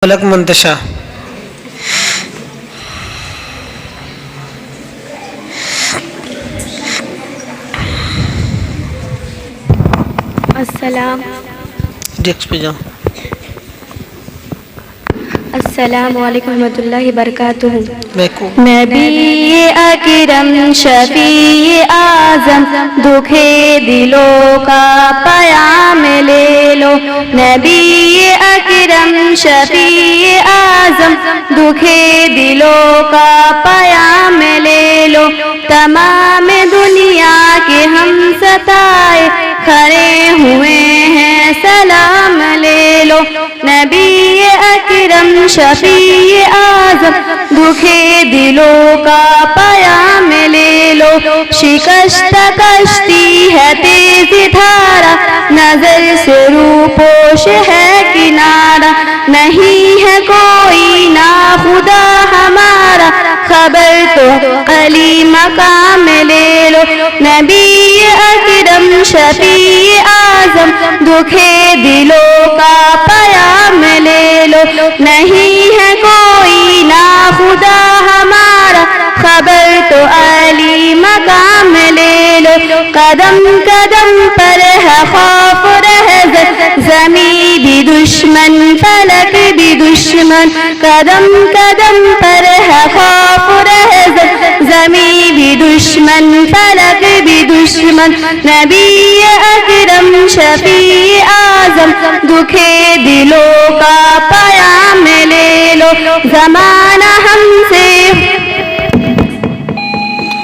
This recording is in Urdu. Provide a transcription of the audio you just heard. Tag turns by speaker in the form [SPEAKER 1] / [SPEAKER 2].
[SPEAKER 1] فلک منتشا ڈیسک پہ جاؤ.
[SPEAKER 2] السلام علیکم ورحمۃ اللہ وبرکاتہ.
[SPEAKER 1] محکوم
[SPEAKER 2] نبی اکرم شفیع اعظم دکھے دلوں کا پیام لے لو. نبی اکرم شفیع اعظم دکھے دلوں کا پیام لے لو. تمام دنیا کے ہم ستائے کھڑے ہوئے ہیں سلام لے لو. نبی اکرم شفیع اعظم دکھے دلوں کا پیام لے لو. شکست کشتی ہے تیز دھارا نظر سے روپوش ہے کنارہ. نہیں ہے کوئی نا خدا ہمارا خبر تو علی مقام لے لو. نبی اکرم شفیع اعظم دکھے دلوں کا پیام لے لو. نہیں ہے کوئی نا خدا ہمارا خبر تو علی مقام لے لو. قدم قدم پر ہے خوف رہزت زمین بھی دشمن فلک بھی دشمن. قدم قدم پر ہے خوف رہزت زمین بھی دشمن فلک بھی دشمن. نبی اکرم شفیع اعظم دکھے دلوں کا پیام لے لو. زمانہ ہم سے